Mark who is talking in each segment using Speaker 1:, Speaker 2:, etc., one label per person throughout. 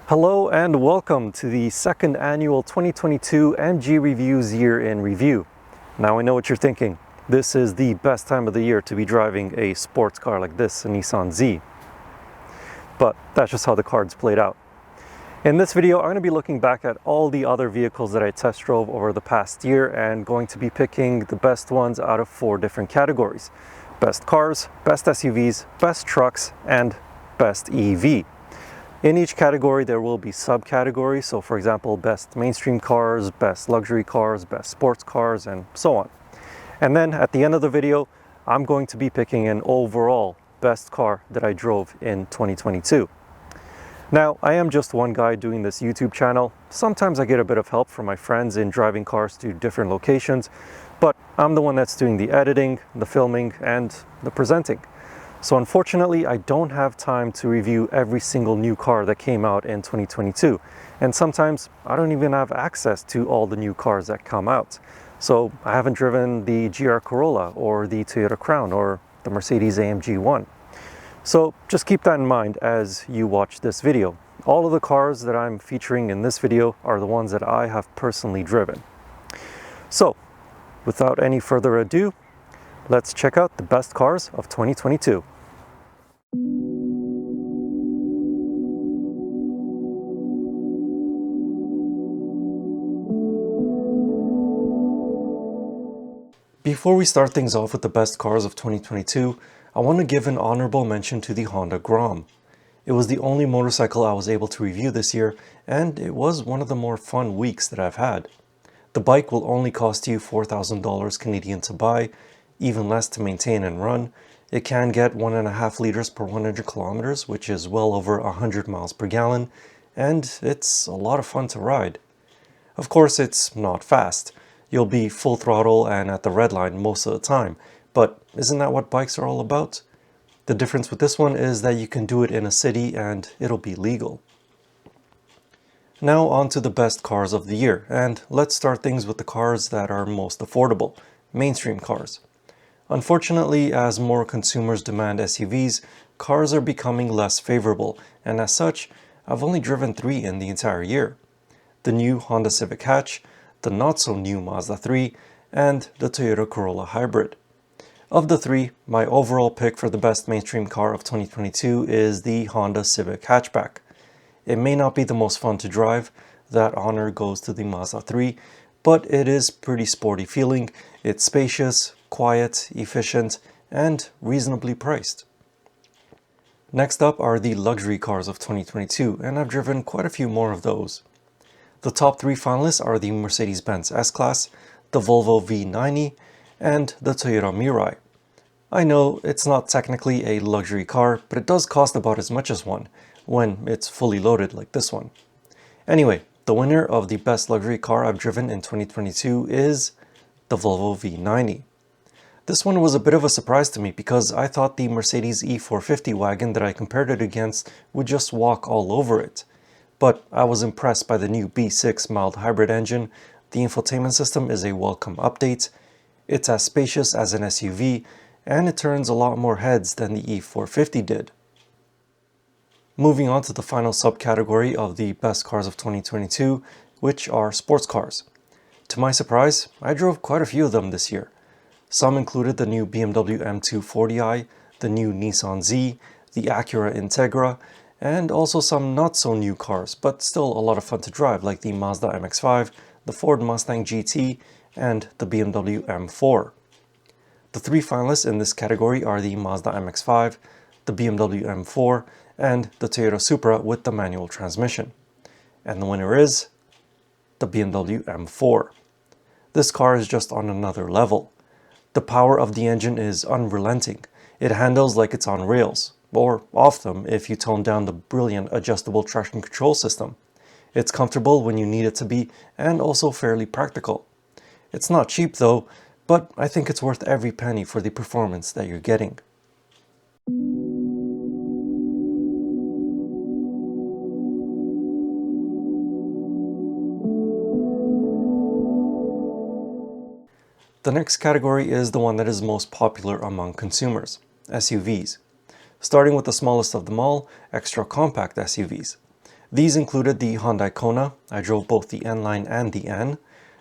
Speaker 1: Hello and welcome to the second annual 2022 MGReviews Year in Review. Now I know what you're thinking. This is the best time of the year to be driving a sports car like this, a Nissan Z. But that's just how the cards played out. In this video, I'm going to be looking back at all the other vehicles that I test drove over the past year and going to be picking the best ones out of 4 different categories. Best cars, best SUVs, best trucks, and best EV. In each category, there will be subcategories. So for example, best mainstream cars, best luxury cars, best sports cars, and so on. And then at the end of the video, I'm going to be picking an overall best car that I drove in 2022. Now, I am just one guy doing this YouTube channel. Sometimes I get a bit of help from my friends in driving cars to different locations, but I'm the one that's doing the editing, the filming, and the presenting. So unfortunately, I don't have time to review every single new car that came out in 2022. And sometimes I don't even have access to all the new cars that come out. So I haven't driven the GR Corolla or the Toyota Crown or the Mercedes-AMG 1. So just keep that in mind as you watch this video. All of the cars that I'm featuring in this video are the ones that I have personally driven. So without any further ado, let's check out the best cars of 2022. Before we start things off with the best cars of 2022, I want to give an honorable mention to the Honda Grom. It was the only motorcycle I was able to review this year, and it was one of the more fun weeks that I've had. The bike will only cost you $4,000 Canadian to buy, even less to maintain and run. It can get 1.5 liters per 100 kilometers, which is well over 100 miles per gallon, and it's a lot of fun to ride. Of course, it's not fast. You'll be full throttle and at the red line most of the time, but isn't that what bikes are all about? The difference with this one is that you can do it in a city and it'll be legal. Now on to the best cars of the year, and let's start things with the cars that are most affordable, mainstream cars. Unfortunately, as more consumers demand SUVs, cars are becoming less favorable, and as such, I've only driven 3 in the entire year. The new Honda Civic hatch, the not-so-new Mazda 3, and the Toyota Corolla Hybrid. Of the 3, my overall pick for the best mainstream car of 2022 is the Honda Civic hatchback. It may not be the most fun to drive, that honor goes to the Mazda 3, but it is pretty sporty feeling, it's spacious, quiet, efficient, and reasonably priced. Next up are the luxury cars of 2022, and I've driven quite a few more of those. The top 3 finalists are the Mercedes-Benz S-Class, the Volvo V90, and the Toyota Mirai. I know it's not technically a luxury car, but it does cost about as much as one, when it's fully loaded like this one. Anyway, the winner of the best luxury car I've driven in 2022 is the Volvo V90. This one was a bit of a surprise to me because I thought the Mercedes E450 wagon that I compared it against would just walk all over it. But I was impressed by the new B6 mild hybrid engine. The infotainment system is a welcome update. It's as spacious as an SUV, and it turns a lot more heads than the E450 did. Moving on to the final subcategory of the best cars of 2022, which are sports cars. To my surprise, I drove quite a few of them this year. Some included the new BMW M240i, the new Nissan Z, the Acura Integra, and also some not-so-new cars, but still a lot of fun to drive, like the Mazda MX-5, the Ford Mustang GT, and the BMW M4. The 3 finalists in this category are the Mazda MX-5, the BMW M4, and the Toyota Supra with the manual transmission. And the winner is the BMW M4. This car is just on another level. The power of the engine is unrelenting. It handles like it's on rails, or off them if you tone down the brilliant adjustable traction control system. It's comfortable when you need it to be, and also fairly practical. It's not cheap though, but I think it's worth every penny for the performance that you're getting. The next category is the one that is most popular among consumers, SUVs. Starting with the smallest of them all, extra compact SUVs. These included the Hyundai Kona, I drove both the N line and the N,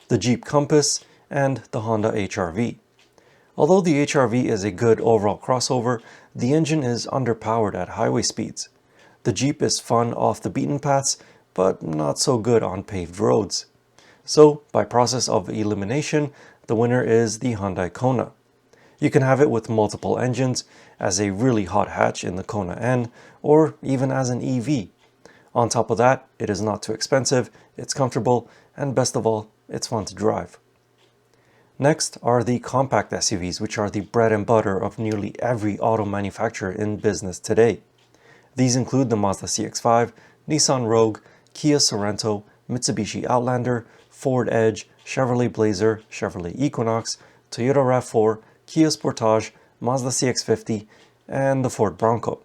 Speaker 1: the Jeep Compass, and the Honda HR-V. Although the HR-V is a good overall crossover, the engine is underpowered at highway speeds. The Jeep is fun off the beaten paths, but not so good on paved roads. So, by process of elimination, the winner is the Hyundai Kona. You can have it with multiple engines, as a really hot hatch in the Kona N, or even as an EV. On top of that, it is not too expensive, it's comfortable, and best of all, it's fun to drive. Next are the compact SUVs, which are the bread and butter of nearly every auto manufacturer in business today. These include the Mazda CX-5, Nissan Rogue, Kia Sorento, Mitsubishi Outlander, Ford Edge, Chevrolet Blazer, Chevrolet Equinox, Toyota RAV4, Kia Sportage, Mazda CX-50, and the Ford Bronco.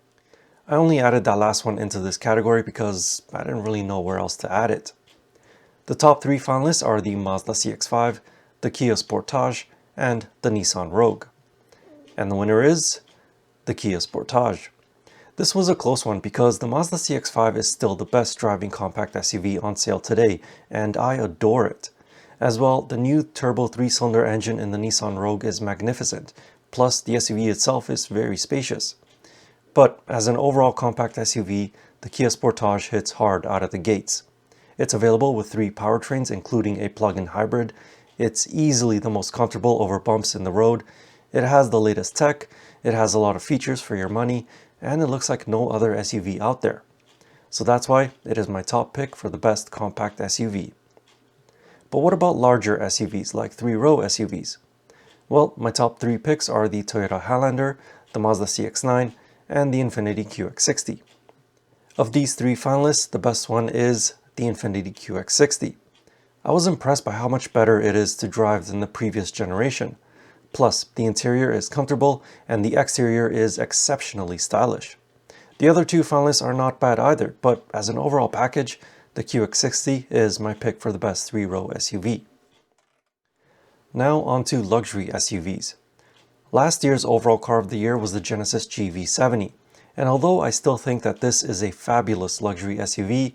Speaker 1: I only added that last one into this category because I didn't really know where else to add it. The top 3 finalists are the Mazda CX-5, the Kia Sportage, and the Nissan Rogue. And the winner is the Kia Sportage. This was a close one because the Mazda CX-5 is still the best driving compact SUV on sale today, and I adore it. As well, the new turbo 3-cylinder engine in the Nissan Rogue is magnificent, plus the SUV itself is very spacious. But as an overall compact SUV, the Kia Sportage hits hard out of the gates. It's available with 3 powertrains including a plug-in hybrid. It's easily the most comfortable over bumps in the road. It has the latest tech, it has a lot of features for your money, and it looks like no other SUV out there. So that's why it is my top pick for the best compact SUV. But what about larger SUVs like 3-row SUVs? Well, my top 3 picks are the Toyota Highlander, the Mazda CX-9, and the Infiniti QX60. Of these 3 finalists, the best one is the Infiniti QX60. I was impressed by how much better it is to drive than the previous generation. Plus, the interior is comfortable and the exterior is exceptionally stylish. The other 2 finalists are not bad either, but as an overall package, the QX60 is my pick for the best 3-row SUV. Now on to luxury SUVs. Last year's overall car of the year was the Genesis GV70, and although I still think that this is a fabulous luxury SUV,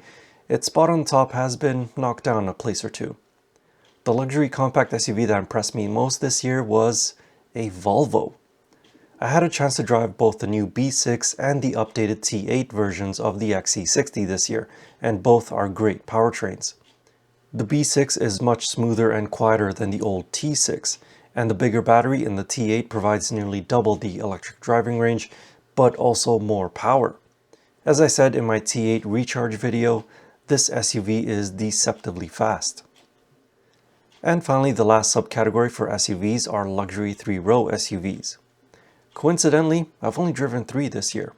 Speaker 1: its spot on top has been knocked down a place or 2. The luxury compact SUV that impressed me most this year was a Volvo. I had a chance to drive both the new B6 and the updated T8 versions of the XC60 this year, and both are great powertrains. The B6 is much smoother and quieter than the old T6, and the bigger battery in the T8 provides nearly double the electric driving range, but also more power. As I said in my T8 recharge video, this SUV is deceptively fast. And finally, the last subcategory for SUVs are luxury 3-row SUVs. Coincidentally, I've only driven 3 this year: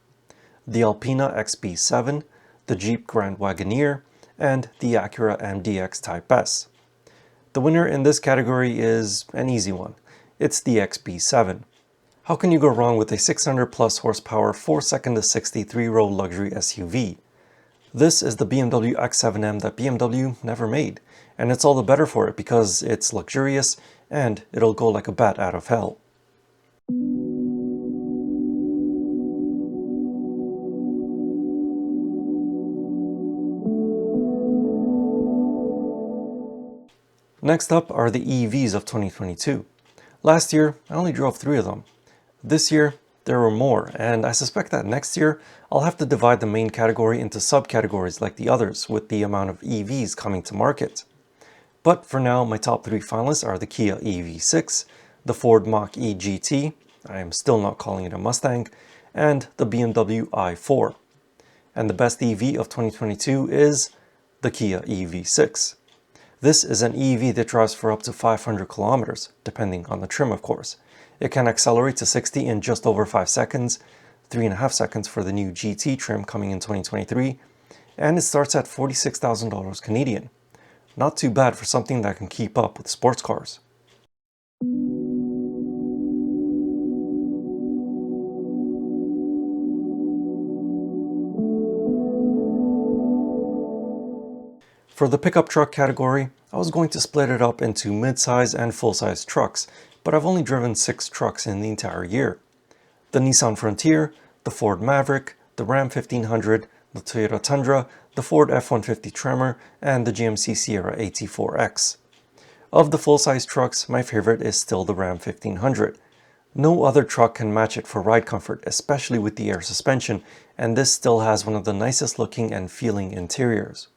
Speaker 1: the Alpina XB7, the Jeep Grand Wagoneer, and the Acura MDX Type S. The winner in this category is an easy one. It's the XB7. How can you go wrong with a 600 plus horsepower 4-second assist 3-row luxury SUV? This is the BMW X7M that BMW never made, and it's all the better for it because it's luxurious and it'll go like a bat out of hell. Next up are the EVs of 2022. Last year, I only drove 3 of them. This year, there were more, and I suspect that next year, I'll have to divide the main category into subcategories like the others with the amount of EVs coming to market. But for now, my top 3 finalists are the Kia EV6, the Ford Mach-E GT, I am still not calling it a Mustang, and the BMW i4. And the best EV of 2022 is the Kia EV6. This is an EV that drives for up to 500 kilometers, depending on the trim of course. It can accelerate to 60 in just over 5 seconds, 3.5 seconds for the new GT trim coming in 2023, and it starts at $46,000 Canadian. Not too bad for something that can keep up with sports cars. For the pickup truck category, I was going to split it up into mid-size and full-size trucks, but I've only driven 6 trucks in the entire year. The Nissan Frontier, the Ford Maverick, the Ram 1500, the Toyota Tundra, the Ford F-150 Tremor, and the GMC Sierra AT4X. Of the full-size trucks, my favorite is still the Ram 1500. No other truck can match it for ride comfort, especially with the air suspension, and this still has one of the nicest looking and feeling interiors.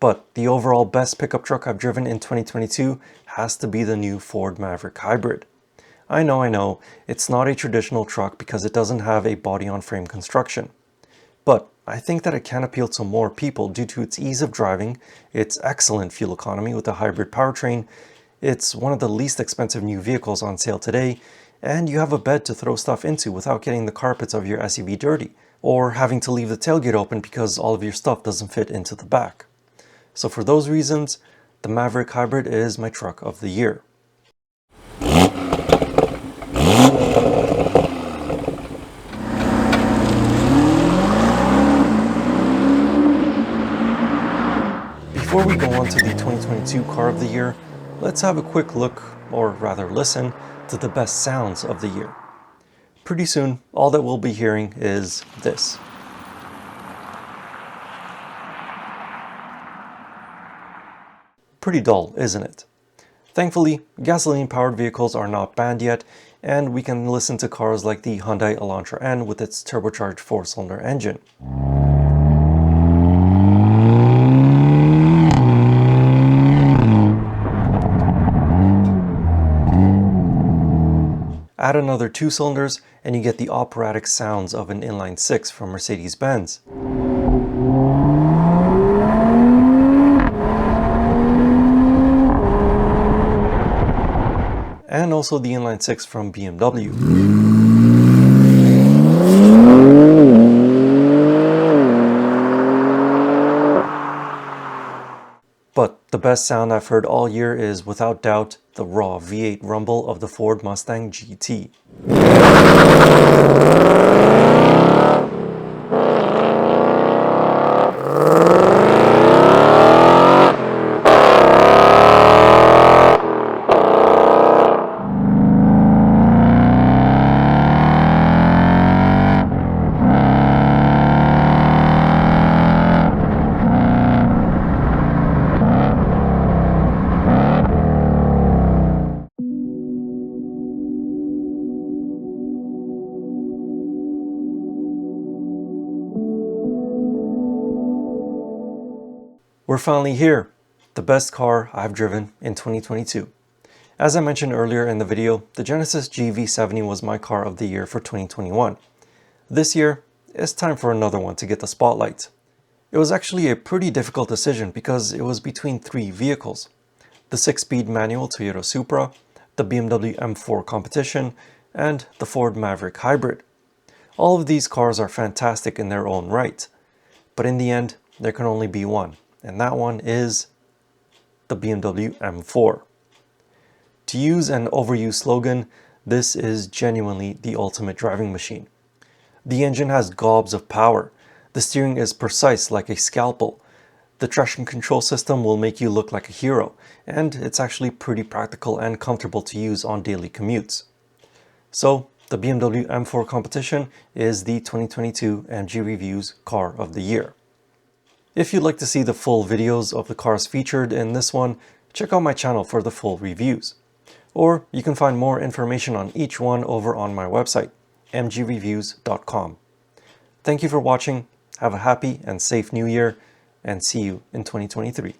Speaker 1: But the overall best pickup truck I've driven in 2022 has to be the new Ford Maverick Hybrid. I know, it's not a traditional truck because it doesn't have a body-on-frame construction. But I think that it can appeal to more people due to its ease of driving, its excellent fuel economy with a hybrid powertrain, it's one of the least expensive new vehicles on sale today, and you have a bed to throw stuff into without getting the carpets of your SUV dirty, or having to leave the tailgate open because all of your stuff doesn't fit into the back. So for those reasons, the Maverick Hybrid is my truck of the year. Before we go on to the 2022 car of the year, let's have a quick look, or rather listen, to the best sounds of the year. Pretty soon, all that we'll be hearing is this. Pretty dull, isn't it? Thankfully, gasoline-powered vehicles are not banned yet, and we can listen to cars like the Hyundai Elantra N with its turbocharged 4-cylinder engine. Add another 2 cylinders and you get the operatic sounds of an inline 6 from Mercedes-Benz. And also the inline 6 from BMW. But the best sound I've heard all year is without doubt the raw V8 rumble of the Ford Mustang GT. We're finally here, the best car I've driven in 2022. As I mentioned earlier in the video, the Genesis GV70 was my car of the year for 2021. This year, it's time for another one to get the spotlight. It was actually a pretty difficult decision because it was between 3 vehicles: the 6-speed manual Toyota Supra, the BMW M4 Competition, and the Ford Maverick Hybrid. All of these cars are fantastic in their own right, but in the end, there can only be one. And that one is the BMW M4. To use an overused slogan, this is genuinely the ultimate driving machine. The engine has gobs of power. The steering is precise like a scalpel. The traction control system will make you look like a hero, and it's actually pretty practical and comfortable to use on daily commutes. So, the BMW M4 Competition is the 2022 MGReviews Car of the Year. If you'd like to see the full videos of the cars featured in this one, check out my channel for the full reviews. Or you can find more information on each one over on my website, MGReviews.com. Thank you for watching, have a happy and safe new year, and see you in 2023.